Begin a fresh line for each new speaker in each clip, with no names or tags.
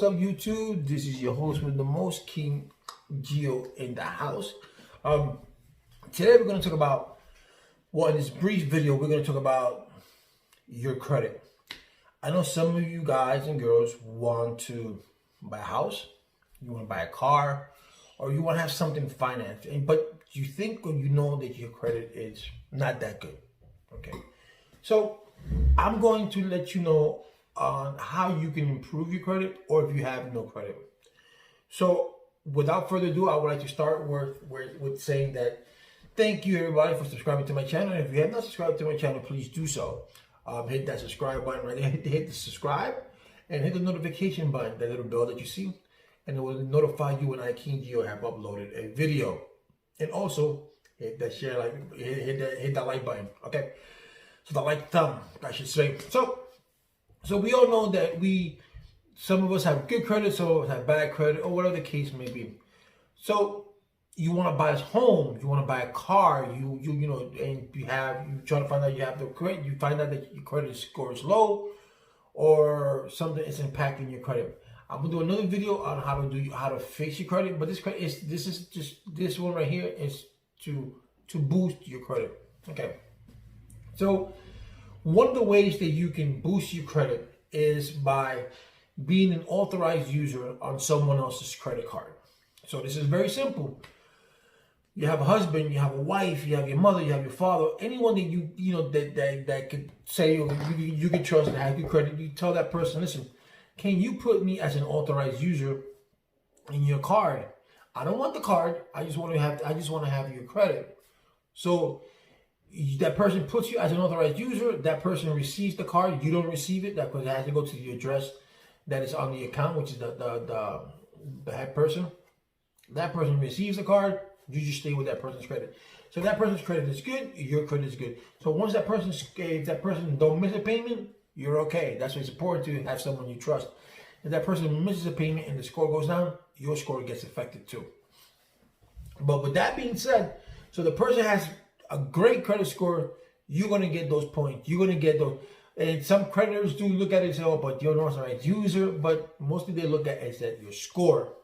what's up, YouTube? This is your host with the most, King Geo in the house. Today we're going to talk about, well, in this brief video, we're going to talk about your credit. I know some of you guys and girls want to buy a house, you want to buy a car, or you want to have something financed, but you think or you know that your credit is not that good. Okay, so I'm going to let you know on how you can improve your credit, or if you have no credit. So without further ado, I would like to start with saying that thank you everybody for subscribing to my channel. And if you have not subscribed to my channel, please do so. Hit that subscribe button right there. Hit the subscribe and hit the notification button, that little bell that you see, and it will notify you when I, King Geo, have uploaded a video. And also hit that share, like hit that like button. Okay, so the like thumb, I should say. So we all know that some of us have good credit, some of us have bad credit, or whatever the case may be. So you want to buy a home, you want to buy a car, you know, and you try to find out you have the credit, you find out that your credit score is low, or something is impacting your credit. I'm gonna do another video on how to fix your credit, but this one right here is to boost your credit. Okay, so one of the ways that you can boost your credit is by being an authorized user on someone else's credit card. So this is very simple. You have a husband, you have a wife, you have your mother, you have your father, anyone that you know that could say you can trust and have good credit. You tell that person, listen, can you put me as an authorized user in your card? I don't want the card. I just want to have your credit. So that person puts you as an authorized user. That person receives the card. You don't receive it. That person has to go to the address that is on the account, which is the head person. That person receives the card. You just stay with that person's credit. So if that person's credit is good, your credit is good. So once if that person don't miss a payment, you're okay. That's why it's important to have someone you trust. If that person misses a payment and the score goes down, your score gets affected too. But with that being said, so the person has a great credit score, you're going to get those points. You're going to get those. And some creditors do look at it and say, oh, but you're not the right user. But mostly they look at it as that your score.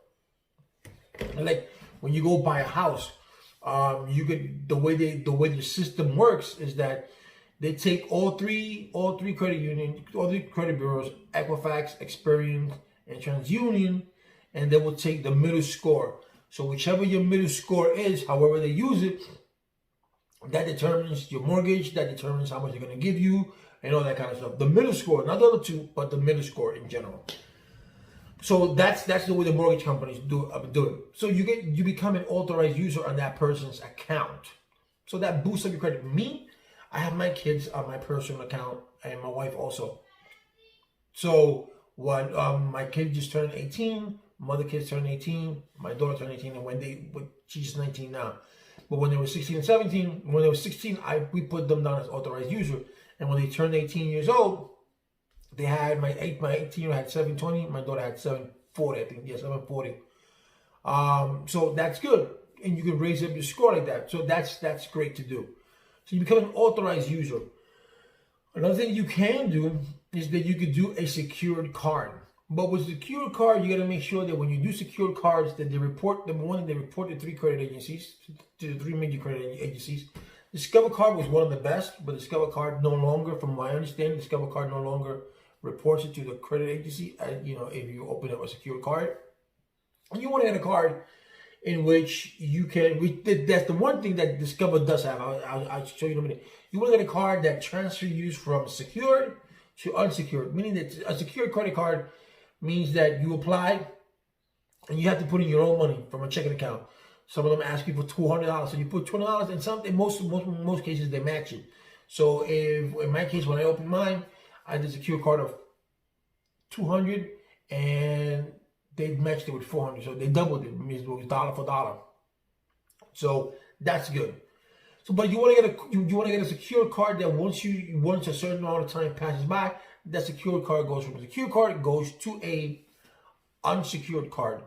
And like when you go buy a house, the way the system works is that they take all three credit unions, all three credit bureaus, Equifax, Experian, and TransUnion, and they will take the middle score. So whichever your middle score is, however they use it, that determines your mortgage, that determines how much they're going to give you, and all that kind of stuff. The middle score, not the other two, but the middle score in general. So that's the way the mortgage companies do it. So you become an authorized user on that person's account. So that boosts up your credit. Me, I have my kids on my personal account, and my wife also. So when my kid just turned 18, my other kids turned 18, my daughter turned 18, and she's 19 now. But when they were 16 and 17, when they were 16, we put them down as authorized user. And when they turned 18 years old, they had my 18-year-old had 720, my daughter had 740, I think. Yeah, 740. So that's good. And you can raise up your score like that. So that's great to do. So you become an authorized user. Another thing you can do is that you could do a secured card. But with secured card, you got to make sure that when you do secured cards, that they report, number one, they report to three credit agencies, to the three major credit agencies. Discover Card was one of the best, but Discover Card no longer, from my understanding, Discover Card no longer reports it to the credit agency. You know, if you open up a secured card, and you want to get a card in which you can. That's the one thing that Discover does have. I'll show you in a minute. You want to get a card that transfers you from secured to unsecured, meaning that a secured credit card means that you apply and you have to put in your own money from a checking account. Some of them ask you for $200, so you put $20, and in most cases they match it. So in my case, when I opened mine, I did a secure card of $200, and they matched it with $400, so they doubled it. It means it was dollar for dollar. So that's good. So, but you want to get a secure card that once a certain amount of time passes by, that secure card goes from a secure card goes to a unsecured card.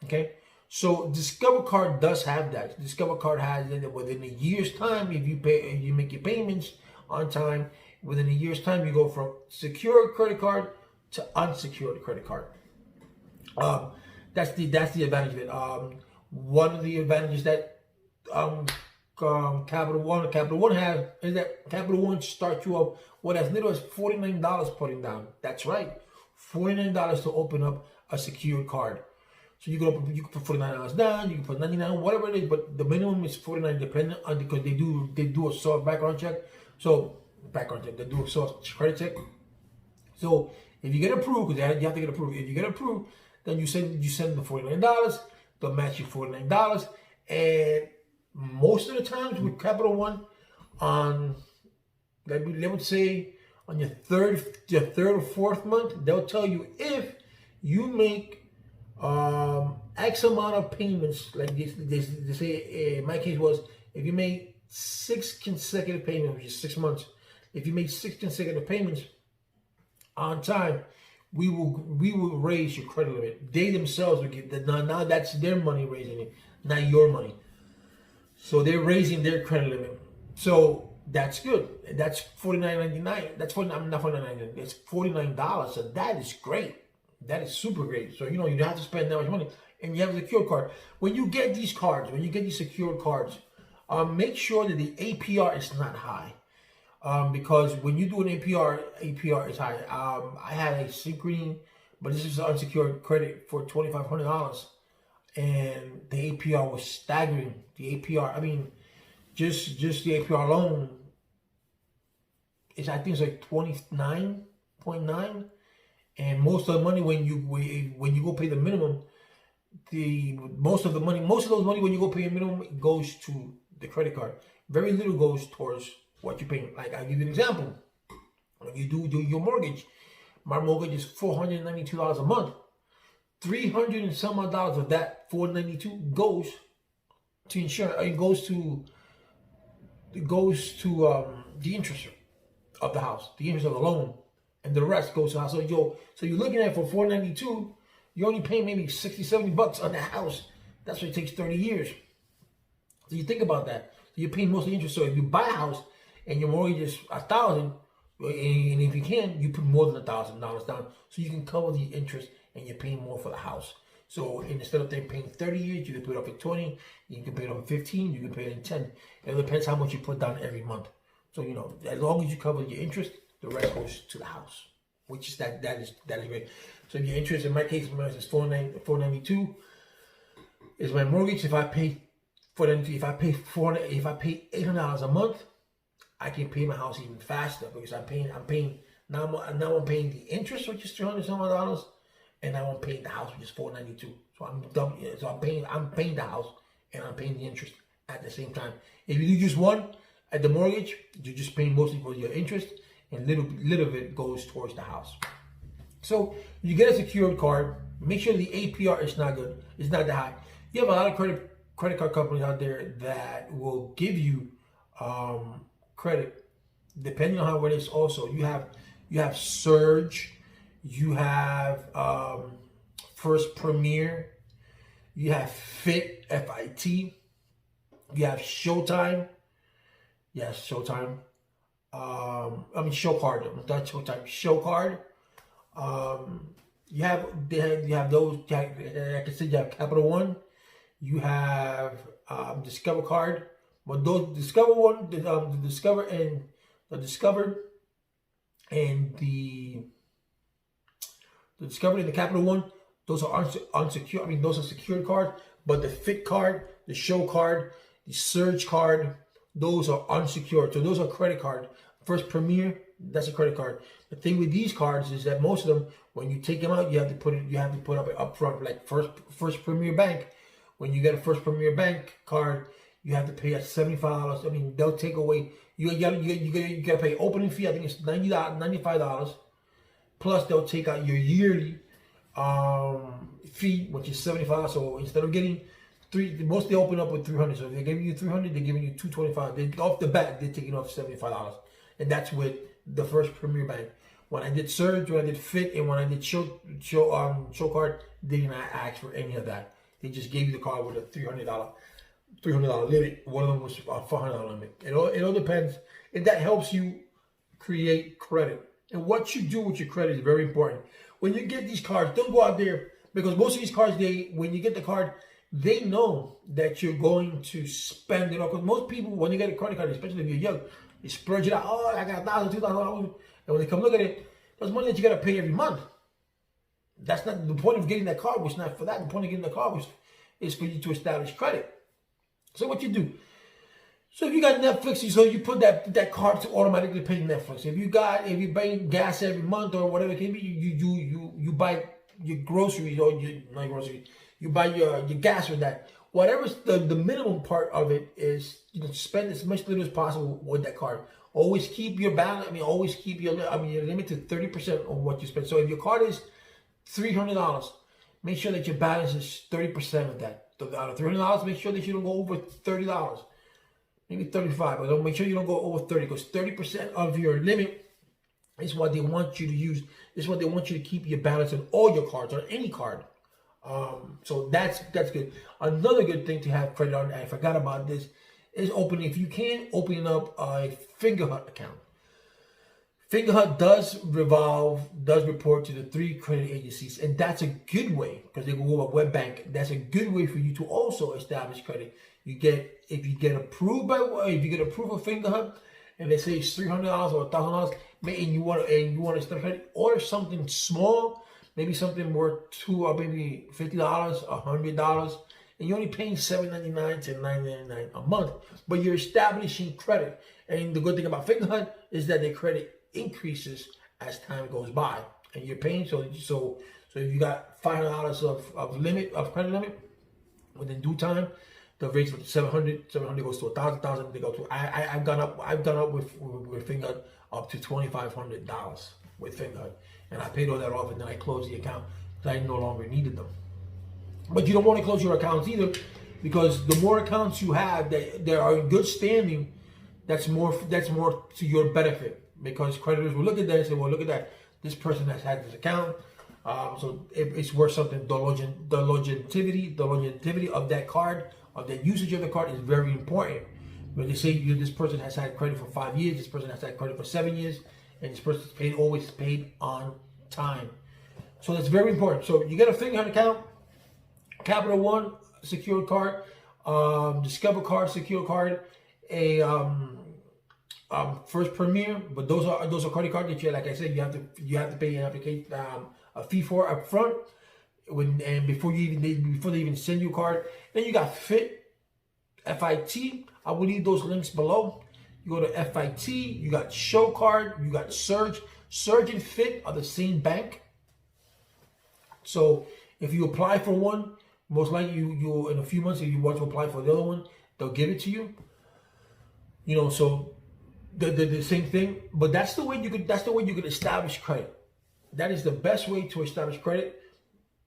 Okay. So Discover Card does have that. Discover Card has it within a year's time. If you make your payments on time, within a year's time, you go from secured credit card to unsecured credit card. Um, that's the advantage of it. One of the advantages that um, Capital One has is that Capital One starts you up with as little as $49 putting down. That's right, $49 to open up a secured card. So you can put $49 down, you can put 99, whatever it is, but the minimum is 49, depending on, because they do a soft background check. So they do a soft credit check. So if you get approved, because you have to get approved. If you get approved, then you send the $49. They'll match you $49, and most of the times with Capital One, on they would say on your third or fourth month, they'll tell you if you make X amount of payments. Like they say in my case was, if you made 6 consecutive payments, which is 6 months. If you made 6 consecutive payments on time, we will raise your credit limit. They themselves will get that. Now that's their money raising it, not your money. So they're raising their credit limit. So that's good. That's $49.99. That's not $49.99. It's $49. So that is great. That is super great. So you don't have to spend that much money, and you have a secured card. When you get these cards, when you get these secured cards, make sure that the APR is not high. Because when you do an APR is high. I had a Synchrony, but this is unsecured credit for $2,500, and the APR was staggering. The APR, I mean, just the APR alone is, I think it's like 29.9, and most of the money when you go pay the minimum, most of those money when you go pay a minimum, it goes to the credit card. Very little goes towards what you're paying. Like, I'll give you an example. When you do your mortgage, my mortgage is $492 a month. $300 and some odd dollars of that $492 goes to insurance. It goes to the interest of the house, the interest of the loan, and the rest goes to the house. So you're looking at, for $492, you're only paying maybe $60-$70 on the house. That's what it takes 30 years. So you think about that. So you're paying most of the interest. So if you buy a house and your mortgage is $1,000, and if you can, you put more than $1,000 down, so you can cover the interest, and you're paying more for the house. So instead of them paying 30 years, you can pay it off at 20, you can pay it off at 15, you can pay it in 10. It depends how much you put down every month. So as long as you cover your interest, the rest goes to the house, which is that is great. So your interest, in my case, is $492 is my mortgage. If I pay $800 a month, I can pay my house even faster, because I'm paying now I'm paying the interest, which is $300 some dollars, and now I'm paying the house, which is $492. So I'm paying the house, and I'm paying the interest at the same time. If you do just one at the mortgage, you're just paying mostly for your interest, and little of it goes towards the house. So you get a secured card. Make sure the APR is not good. It's not that high. You have a lot of credit card companies out there that will give you credit depending on how it is. Also, you have Surge, you have First Premier, you have Fit, FIT, you have Showtime. Yes, Showtime. Showcard. Not Showtime. Showcard. You have those. Like I said, you have Capital One. You have Discover Card. But those Discover One, the Discover and the Discover and the Discover and the Capital One, those are unsecured. I mean, those are secured cards. But the Fit card, the Show card, the Surge card, those are unsecured. So those are credit card. First Premier, that's a credit card. The thing with these cards is that most of them, when you take them out, you have to put up it up front, like First Premier Bank. When you get a First Premier Bank card, you have to pay at $75. I mean, they'll take away, you gotta pay opening fee. I think it's $95. Plus they'll take out your yearly fee, which is $75. So instead of getting most they open up with $300. So if they're giving you $300, they're giving you $225. Off the bat, they're taking off $75. And that's with the First Premier Bank. When I did Surge, when I did Fit, and when I did Showcard, they did not ask for any of that. They just gave you the card with a $300 limit. One of them was a $400 limit. It all depends, and that helps you create credit. And what you do with your credit is very important. When you get these cards, don't go out there. Because most of these cards, when you get the card, they know that you're going to spend it all. Because most people, when you get a credit card, especially if you're young, they splurge it out. Oh, I got $1,000, $2,000. And when they come look at it, that's money that you got to pay every month. That's not the point of getting that card. Was not for that. The point of getting the card is for you to establish credit. So what you do? So if you got Netflix, so you put that card to automatically pay Netflix. If you buy gas every month or whatever it can be, you buy your groceries or not groceries. You buy your gas with that. Whatever's the minimum part of it is, spend as much little as possible with that card. Always keep your balance. Always keep your limit to 30% of what you spend. So if your card is $300, make sure that your balance is 30% of that. Out of $300, make sure that you don't go over $30. Maybe 35, but don't make sure you don't go over 30, because 30% of your limit is what they want you to use. Is what they want you to keep your balance on all your cards, or any card. So that's good. Another good thing to have credit on, I forgot about this, is opening, if you can, opening up a Fingerhut account. Fingerhut does report to the 3 credit agencies, and that's a good way, because they go over web bank. That's a good way for you to also establish credit. If you get approved of Fingerhut, and they say it's $300 or $1,000, and you want to start credit, order something small, maybe something worth maybe $50, $100, and you're only paying $7.99 to $9.99 a month, but you're establishing credit. And the good thing about Fingerhut is that their credit increases as time goes by, and you're paying. So if you got $500 of credit limit, within due time, the rates of 700 goes to 1,000, they go to. I've gone up with Fingerhut up to $2,500 with Fingerhut, and I paid all that off, and then I closed the account because I no longer needed them. But you don't want to close your accounts either, because the more accounts you have that are in good standing, that's more to your benefit, because creditors will look at that and say, well, look at that, this person has had this account, so it's worth something. The longevity of that card, of that usage of the card, is very important. When they say this person has had credit for 5 years, this person has had credit for 7 years, and this person's always paid on time. So that's very important. So you get a Fingerhut account, Capital One secured card, Discover card secured card, a First Premier, but those are credit cards that like I said, you have to pay an application a fee for up front before they even send you a card. Then you got FIT. I will leave those links below. You go to FIT, you got Showcard, you got Surge. Surge and FIT are the same bank. So if you apply for one, most likely you in a few months, if you want to apply for the other one, they'll give it to you. So the same thing. But that's the way you could establish credit. That is the best way to establish credit.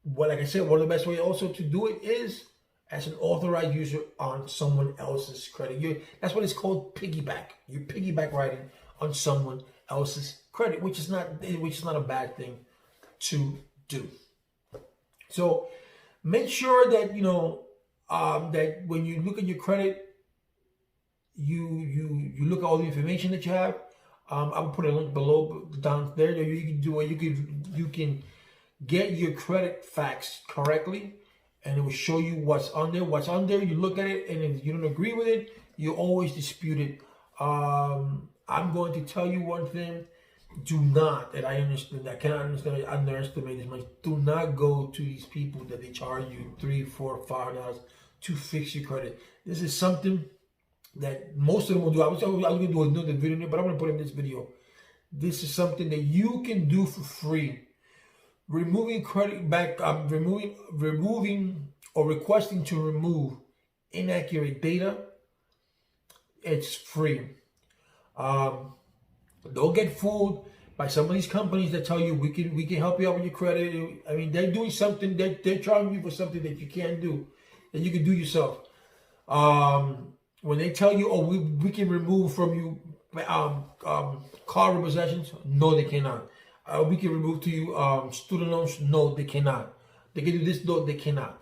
Well, like I said, one of the best ways also to do it is as an authorized user on someone else's credit. That's what it's called, piggyback. You're piggyback riding on someone else's credit, which is not a bad thing to do. So make sure that that when you look at your credit, you look at all the information that you have. I will put a link below down there that you can do where you can get your credit facts correctly, and it will show you what's on there. What's on there, you look at it, and if you don't agree with it, you always dispute it. I'm going to tell you one thing: do not, and I cannot underestimate this much. Do not go to these people that they charge you $300, $400, $500 to fix your credit. This is something that most of them will do. I was going to do another video, but I'm going to put in this video. This is something that you can do for free. Removing credit back, removing or requesting to remove inaccurate data. It's free. Don't get fooled by some of these companies that tell you we can help you out with your credit. I mean, they're doing something. They're charging you for something that you can't do, that you can do yourself. When they tell you, oh, we can remove from you car repossessions, no, they cannot. We can remove to you student loans, no, they cannot. They can do this, no, they cannot.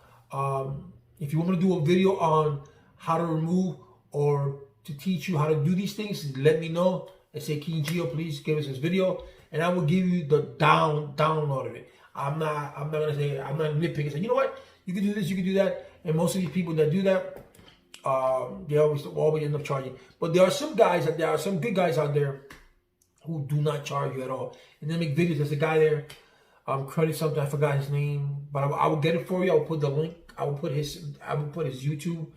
If you want me to do a video on how to remove or to teach you how to do these things, let me know and say, King Gio, please give us this video, and I will give you the download of it. I'm not gonna say, I'm not nitpicking. Say, you know what, you can do this, you can do that. And most of these people that do that, they always end up charging. But there are some guys, there are some good guys out there who do not charge you at all, and they make videos. There's a guy there, credit something, I forgot his name, but I will get it for you. I will put the link. I will put his YouTube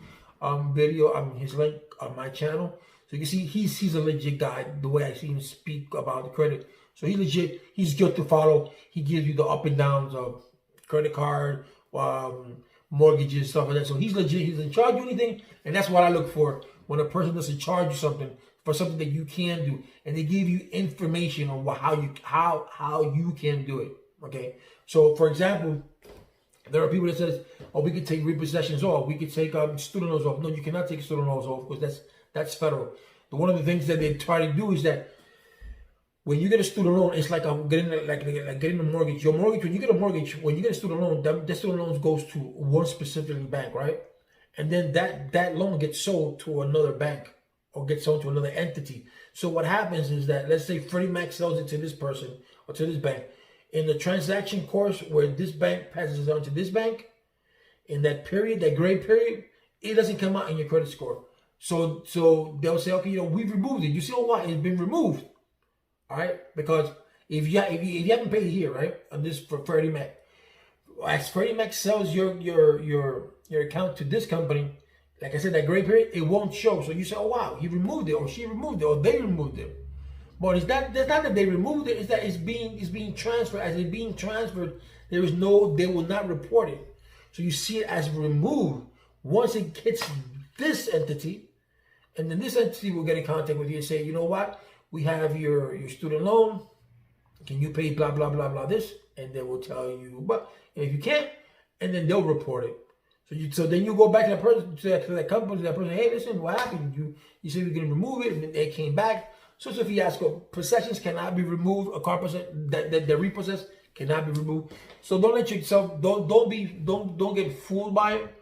video, his link on my channel, so you can see he's a legit guy. The way I see him speak about the credit, so he's legit. He's good to follow. He gives you the up and downs of credit card, mortgages, stuff like that. So he's legit. He doesn't charge you anything, and that's what I look for when a person doesn't charge you something for something that you can do, and they give you information on how you can do it. Okay, so for example, there are people that says, "Oh, we could take repossessions off. We could take student loans off." No, you cannot take student loans off because that's federal. One of the things that they try to do is that when you get a student loan, it's like getting a mortgage. Your mortgage, when you get a mortgage, when you get a student loan, that student loan goes to one specific bank, right? And then that loan gets sold to another bank or gets sold to another entity. So what happens is that, let's say Freddie Mac sells it to this person or to this bank. In the transaction course where this bank passes it on to this bank, in that period, that gray period, it doesn't come out in your credit score. So they'll say, okay, we've removed it. You see, oh, why? It's been removed. All right, because if you haven't paid here, right, on this for Freddie Mac, as Freddie Mac sells your account to this company, like I said, that gray period, it won't show. So you say, oh wow, he removed it, or she removed it, or they removed it. But it's not that they removed it, it's that it's being transferred. As it's being transferred, they will not report it. So you see it as removed. Once it hits this entity, and then this entity will get in contact with you and say, you know what? We have your student loan. Can you pay blah, blah, blah, blah this? And they will tell you, but if you can't, and then they'll report it. So then you go back to that person, to that company, to that person, hey, listen, what happened? You said we're going to remove it, and then they came back. So if you ask, possessions cannot be removed, a car that repossessed cannot be removed. So don't let yourself, don't get fooled by it.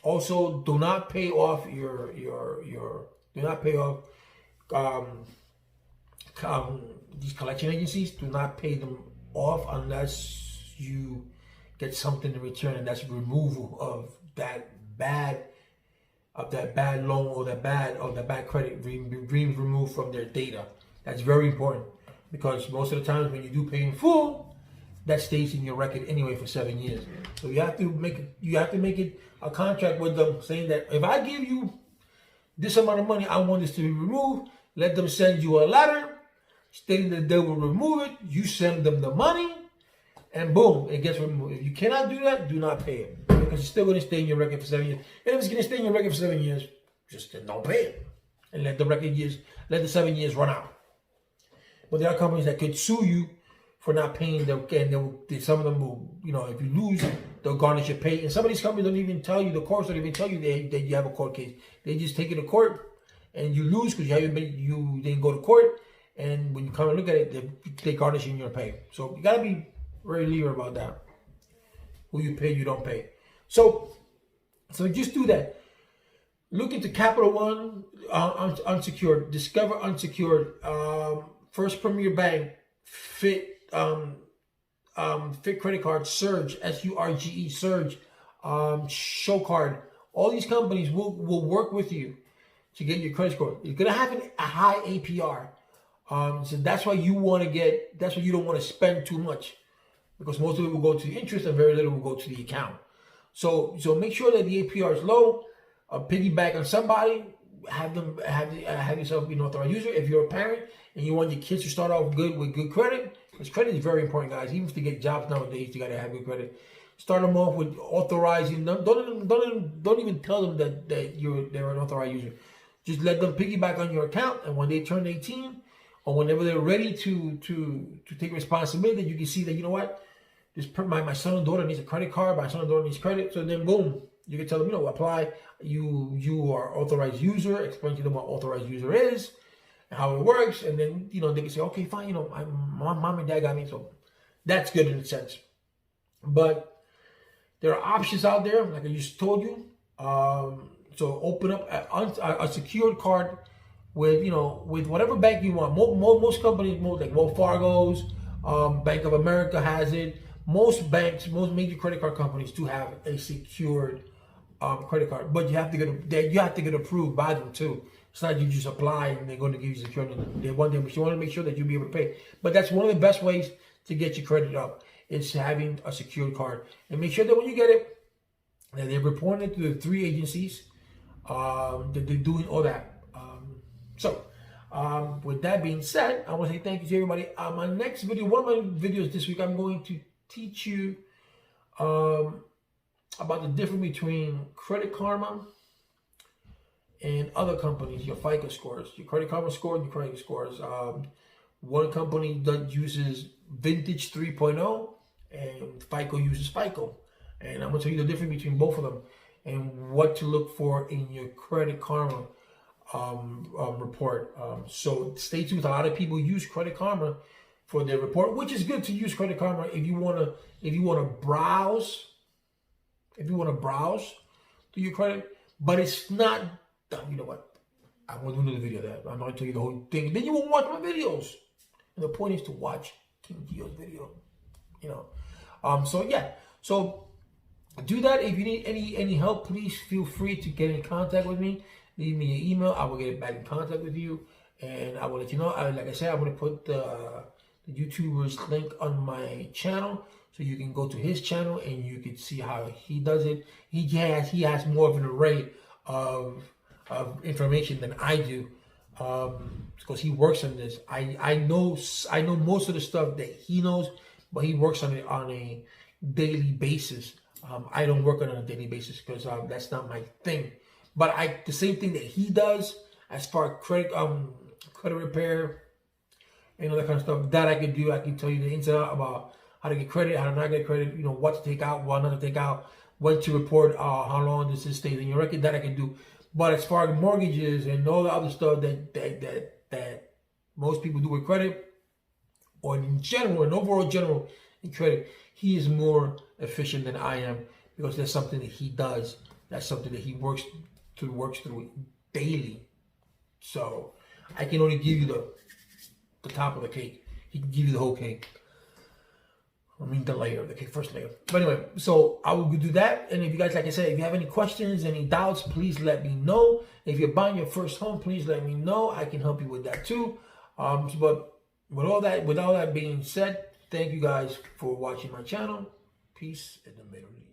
Also, do not pay off do not pay off these collection agencies. Do not pay them off unless you get something in return, and that's removal of that bad loan or that bad credit being removed from their data. That's very important, because most of the times when you do pay in full, that stays in your record anyway for 7 years. So you have to make it a contract with them saying that if I give you this amount of money, I want this to be removed. Let them send you a letter stating that they will remove it. You send them the money, and boom, it gets removed. If you cannot do that, do not pay it, because it's still going to stay in your record for 7 years. And if it's going to stay in your record for 7 years, just don't pay it and let the 7 years run out. But there are companies that could sue you for not paying them, and some of them will, if you lose, they'll garnish your pay. And some of these companies don't even tell you, the courts don't even tell you that you have a court case. They just take it to court, and you lose because you didn't go to court. And when you come and look at it, they garnish in your pay. So you gotta be very clear about that. Who you pay, you don't pay. So just do that. Look into Capital One, unsecured, Discover unsecured, First Premier Bank, Fit Credit Card, Surge, SURGE, Surge, Showcard. All these companies will work with you to get your credit score. It's gonna have a high APR. So that's why you don't want to spend too much, because most of it will go to the interest and very little will go to the account. So make sure that the APR is low. Piggyback on somebody. Have yourself be an authorized user. If you're a parent and you want your kids to start off good with good credit, because credit is very important, guys. Even to get jobs nowadays, you gotta have good credit. Start them off with authorizing them. Don't even tell them that they're an authorized user. Just let them piggyback on your account, and when they turn 18, or whenever they're ready to take responsibility, you can see that, you know what, my son and daughter needs a credit card, my son and daughter needs credit. So then boom, you can tell them, apply. You are authorized user. Explain to them what authorized user is and how it works, and then they can say, okay, fine. My mom and dad got me, so that's good in a sense. But there are options out there, like I just told you. So open up a secured card with whatever bank you want. Most companies, like Wells Fargo's, Bank of America has it. Most banks, most major credit card companies do have a secured credit card, but you have to get approved by them too. It's not you just apply and they're going to give you security. They want them, but you want to make sure that you'll be able to pay. But that's one of the best ways to get your credit up. It's having a secured card, and make sure that when you get it, that they're reporting it to the 3 agencies. That they're doing all that. With that being said, I want to say thank you to everybody. My next video, one of my videos this week, I'm going to teach you about the difference between Credit Karma and other companies, your FICO scores, your Credit Karma score and your credit scores. One company that uses Vintage 3.0 and FICO uses FICO. And I'm going to tell you the difference between both of them and what to look for in your Credit Karma report. So stay tuned. A lot of people use Credit Karma for their report, which is good to use Credit Karma if you want to browse through your credit, but it's not. You know what? I want to do another video of that. I'm not going to tell you the whole thing. Then you won't watch my videos. And the point is to watch King Gio's video. You know. So yeah. So do that. If you need any help, please feel free to get in contact with me. Leave me an email. I will get back in contact with you, and I will let you know. Like I said, I'm going to put the YouTuber's link on my channel, so you can go to his channel and you can see how he does it. He has more of an array of information than I do, because he works on this. I know most of the stuff that he knows, but he works on it on a daily basis. I don't work on it on a daily basis because that's not my thing. But the same thing that he does as far as credit repair and all that kind of stuff, that I can do. I can tell you the ins and outs about how to get credit, how to not get credit, you know, what to take out, what not to take out, when to report, how long does this stay in your record, that I can do. But as far as mortgages and all the other stuff that most people do with credit, or in general, in overall general in credit, he is more efficient than I am, because that's something that he does. That's something that he works through daily. So I can only give you the top of the cake. He can give you the whole cake. I mean the layer of the cake, first layer. But anyway, so I will do that. And if you guys, like I said, if you have any questions, any doubts, please let me know. If you're buying your first home, please let me know. I can help you with that too. But with all that being said, thank you guys for watching my channel. Peace in the Middle East.